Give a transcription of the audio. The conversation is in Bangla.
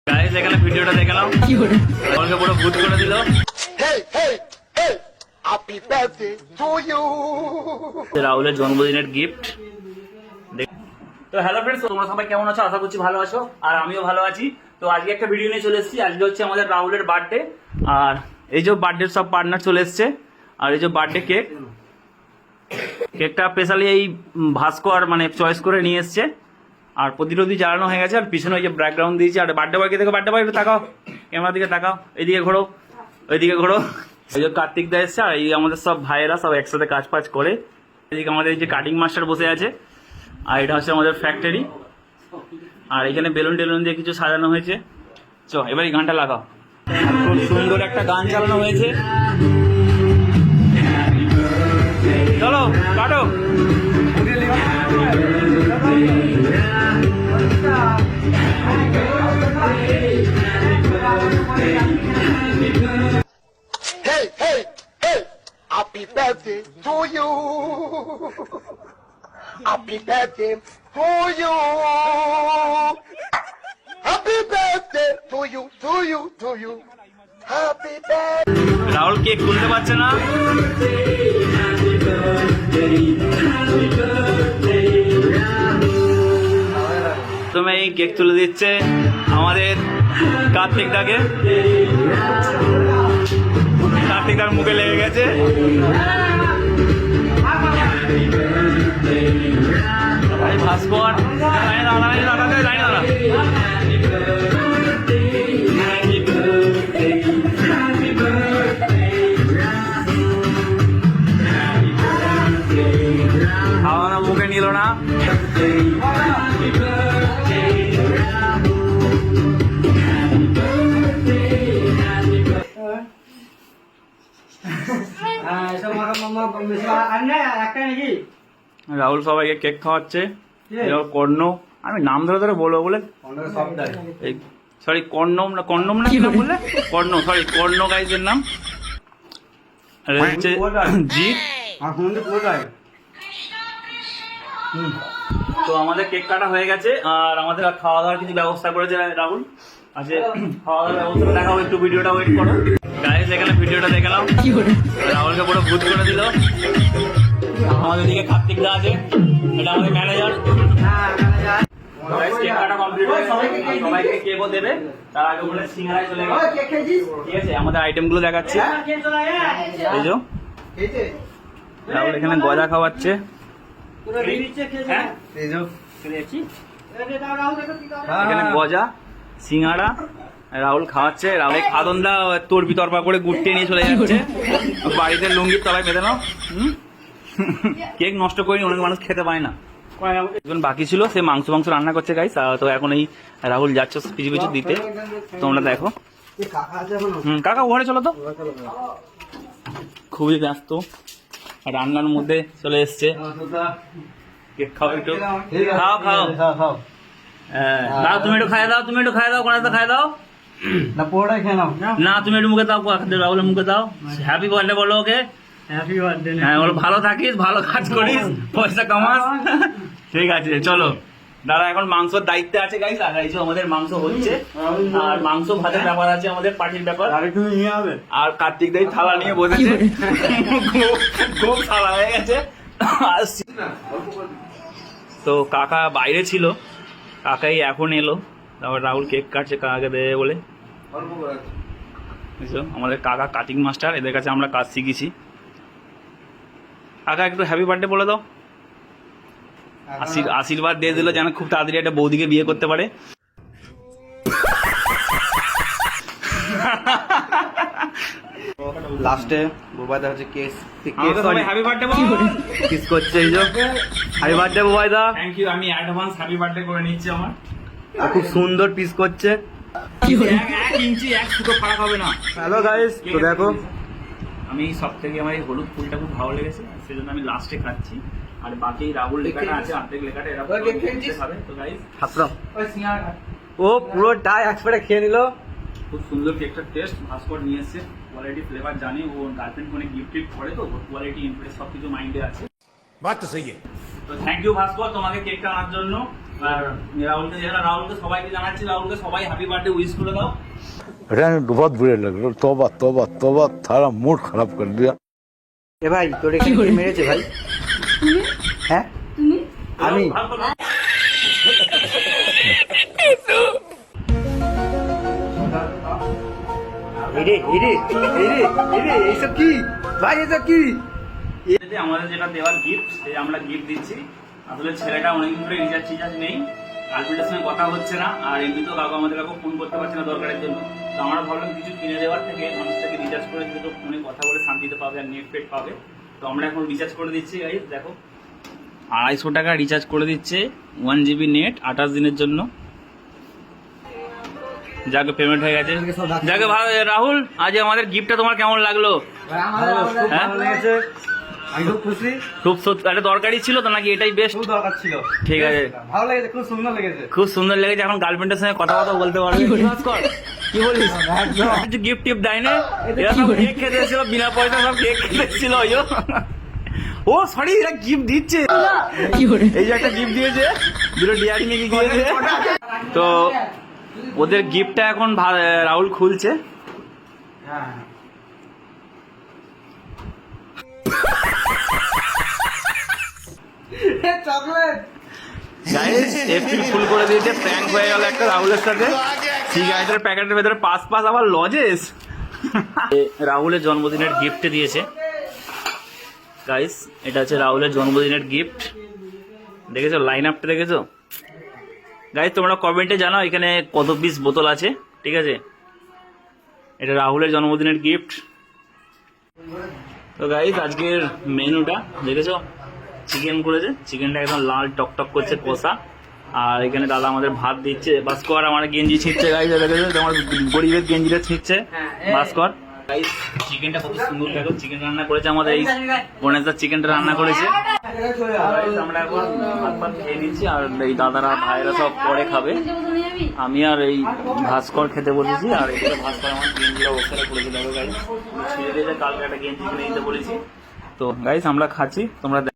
গাইস এখানে ভিডিওটা দেখে নাও কি করে আমাকে পুরো ভূত করে দিল। Happy birthday to you. রাহুলের জন্মদিনের গিফট। তো হ্যালো ফ্রেন্ডস, তোমরা সবাই কেমন আছো? আশা করছি ভালো আছো, আর আমিও ভালো আছি। তো আজকে একটা ভিডিও নিয়ে চলে এসেছি। আজকে হচ্ছে আমাদের রাহুলের বার্থডে, আর এই যে বার্থডে সব পার্টনার চলে এসছে, আর এই যে বার্থডে কেকটা স্পেশালি এই ভাস্কর মানে চয়েস করে নিয়ে এসছে। আর প্রতিরোধী জ্বালানো হয়ে গেছে, আর পিছনে ওই যে ব্যাকগ্রাউন্ড দিয়েছে। আর বার্থডে বয়কে দেখো, বার্থডে বয় একটু তাকাও, ক্যামেরার দিকে তাকাও, এইদিকে ঘোরো, ওইদিকে ঘোরো। এই যে কার্তিক দা এসছে, আর এই আমাদের সব ভাইয়েরা সব একসাথে কাজ ফাজ করে। এদিকে আমাদের এই যে কাটিং মাস্টার বসে আছে, আর এটা হচ্ছে আমাদের ফ্যাক্টরি। আর এখানে বেলুন টেলুন দিয়ে কিছু সাজানো হয়েছে। চো এবার এই গানটা লাগাও, খুব সুন্দর একটা গান চালানো হয়েছে। চলো কাটো। Hey, hey, hey, happy birthday to you. Happy birthday to you. Happy birthday to you, to you, to you. Happy birthday. Rahul cake খুলতে পারছে না। তুমি এই কেক তুলে দিচ্ছে আমাদের কার্তিক দাকে। কার্তিক দার মুখে লেগে গেছে। ভাস্কর খাওয়ানো মুখে নিল না। রাহুল সবাইকে কেক খাওয়াচ্ছে। কর্ণ, আমি নাম ধরে ধরে বলবো বলে, সরি কর্ণম না, কর্ণম না কি নাম বললে? কর্ণ, সরি কর্ণ গাইজের নাম। আর হচ্ছে জিৎ। তো আমাদের কেক কাটা হয়ে গেছে, আর আমাদের খাওয়া দাওয়ার কিছু ব্যবস্থা করেছে রাহুল। আচ্ছা, খাওয়া দাওয়ার ব্যবস্থা দেখাবো, একটু ভিডিওটা ওয়েট করো। গাইজ এখানে ভিডিওটা দেখে নাও কি করে রাহুলকে পুরো ভূত করে দিল। আমাদের দিকে কার্তিক দা আছে, এটা আমাদের ম্যানেজার। কেক কাটা কমপ্লিট হয়ে গেছে, সবাইকে কেকও দেবে। তার আগে বলে সিঙ্গারায় চলে গেছে। ঠিক আছে, আমাদের আইটেম গুলো দেখাচ্ছি। এই যে রাহুল এখানে গজা খাওয়াচ্ছে। এখানে গজা, সিঙ্গারা রাহুল খাওয়াচ্ছে। রাহুল খাদনদা তোর বিতর্পা করে গুট্টে নিয়ে চলে যাচ্ছে। বাড়িতে লুঙ্গির তলায় বেঁধে নাও। কেক নষ্ট করিনি, অনেক মানুষ খেতে পায় না। এখন বাকি ছিল, সে মাংস রান্না করছে গাইস। তো এখন এই রাহুল যাচ্ছে পিছু পিছু দিতে, তোমরা দেখো। কাকা ঘরে চলো তো, খুবই ব্যস্ত রান্নার মধ্যে চলে এসছে। কেক খাও, একটু খাও খাও। দাও তুমি একটু খাই দাও, তুমি একটু খাই দাও, কোন খাই দাও না, পুরোটাই খেয়ে নাও। না তুমি একটু মুখে দাও, রাহুলের মুখে দাও। হ্যাপি বার্থডে বলো ওকে। Happy birthday. হ্যাঁ বলো, ভালো থাকিস, ভালো কাজ করিস, পয়সা কামাস। ঠিক আছে চলো। দাদা এখন মাংসর দায়িত্বে আছে গাইস। আর এই যে আমাদের মাংস হচ্ছে, আর মাংস ভাতের ব্যাপার আছে, আমাদের পার্টির ব্যাপার। আর কার্তিক দাই থালা নিয়ে বসেছে, খুব থালা হয়ে গেছে। তো কাকা বাইরে ছিল, কাকাই এখন এলো। তারপর রাহুল কেক কাটছে কাকাকে দেবে বলে। আমাদের কাকা কাটিং মাস্টার, এদের কাছে আমরা কাজ শিখেছি। কাকা একটু হ্যাপি বার্থডে বলে দাও, আশীর্বাদ দিয়ে দিল যেন খুব তাড়াতাড়ি একটা বৌদিকে বিয়ে করতে পারে। লাস্টে বোবাইদা হচ্ছে কেস হ্যাপি বার্থডে কিস করছে। এই যে হ্যাপি বার্থডে বোবাইদা। থ্যাংক ইউ, আমি অ্যাডভান্স হ্যাপি বার্থডে করে নিচ্ছি আমার। খুব সুন্দর পিস করছে। 1 ইঞ্চি 1 ফুটো ফারাক হবে না। হ্যালো গাইস, তো দেখো আমি সব থেকে আমার এই হলুদ ফুলটা খুব ভালো লেগেছে, সেজন্য আমি লাস্টে খাচ্ছি। আর বাকি রাহুল লেখাটা আছে, অর্ধেক লেখাটা এরা খাবে। তো গাইস হাসলাম, ও পুরোটাই একসাথে খেয়ে নিল। খুব সুন্দর কেকটার টেস্ট ভাস্কর নিয়ে এসছে। কোয়ালিটি ফ্লেভার জানি, ও গার্লফ্রেন্ড ফোনে গিফট করে, তো কোয়ালিটি ইনফ্লুয়েন্স সবকিছু মাইন্ডে আছে। बात तो सही है। তো থ্যাংক ইউ ভাস্কর তোমাকে কেকটা আনার জন্য। আর রাহুলকে সবাইকে জানাচ্ছি, রাহুলকে সবাই হ্যাপি বার্থডে উইশ করে দাও। रहने बहुत बुरे लग रहे तोबा तोबा तोबा थारा मूड खराब कर दिया। এ ভাই তোর এখানে কে মেরেছে ভাই? হ্যাঁ আমি এইসব কি ভাই, এসব কি? এতে আমাদের যেটা দেওয়ার গিফট, আমরা গিফট দিচ্ছি। আসলে ছেলেটা অনেকদিন ধরে রিচার্জ নেই, গার্লফ্রেন্ডের সঙ্গে কথা হচ্ছে না, আর এমনিতেও কাকু আমাদের কাকু ফোন করতে পারছে না দরকারের জন্য। তো আমরা ভাবলাম কিছু কিনে দেওয়ার থেকে মানুষটাকে রিচার্জ করে দিতে, তো ফোনে কথা বলে শান্তিতে পাবে আর নেট পেট পাবে। তো আমরা এখন রিচার্জ করে দিচ্ছি গাইস, দেখো 250 টাকা রিচার্জ করে দিচ্ছে, 1 GB নেট 28 দিনের জন্য। যাকে পেমেন্ট হয়ে গেছে, যাকে ভালো। রাহুল, আজ আমাদের গিফটটা তোমার কেমন লাগলো? ভালো লেগেছে, আমি খুব খুশি। খুব সত্যি একটা দরকারি ছিল তো, নাকি এটাই বেস্ট? খুব দরকার ছিল। ঠিক আছে, ভালো লেগেছে, খুব সুন্দর লেগেছে। খুব সুন্দর লেগেছে। এখন গার্লফ্রেন্ডের সঙ্গে কথা বলতে পারবে। কি বলিস? কিছু গিফট টিফট দেয় না, এরা সব কেক খেতে এসেছিল, বিনা পয়সা সব কেক খেতে এসেছিল। ও সরি, এরা গিফট দিচ্ছে। এই যে একটা গিফট দিয়েছে, দুটো ডিয়ারি মিল্ক দিয়েছে। তো ওদের গিফটটা এখন রাহুল খুলছে। হ্যাঁ চকলেট গাইস, এফসি ফুল করে দিয়েছে, প্র্যাঙ্ক হয়ে গেল একটা রাহুলের সাথে। সিগারেটের প্যাকেটের ভেতরে পাঁচ আবার লজেস। রাহুলের জন্মদিনের গিফট দিয়েছে গাইস, এটা হচ্ছে রাহুলের জন্মদিনের গিফট। দেখেছো লাইন আপটা, দেখেছো গাইস? তোমরা কমেন্টে জানাও এখানে কত পিস বোতল আছে, ঠিক আছে? এটা রাহুলের জন্মদিনের গিফট। তো গাইস, আজকের মেনুটা দেখেছো, চিকেন করেছে, চিকেনটা একদম লাল টকটক করছে কষা। আর এখানে দাদা আমাদের ভাত দিচ্ছে। ভাস্কর আমার গেঞ্জি ছিঁড়ছে গাইস, দেখেছো আমার গরিবের গেঞ্জিটা ছিঁড়ছে ভাস্কর। গাইস, চিকেনটা কত সুন্দর, দেখো চিকেন রান্না করেছে আমাদের এই গণেশদা, চিকেনটা রান্না করেছে। Guys, আমরা এখন ভাত খেয়ে নিচ্ছি, আর এই দাদারা ভাইরা সব পরে খাবে। আমি আর এই ভাস্কর খেতে বলেছি, আর এদিকে ভাস্কর আমার গেঞ্জির অবস্থাটা করেছে, দেখো গাইস ছেড়ে দিয়ে কালকে একটা গেঞ্জি কিনে দিতে বলেছি। তো গাইস, আমরা খাচ্ছি, তোমরা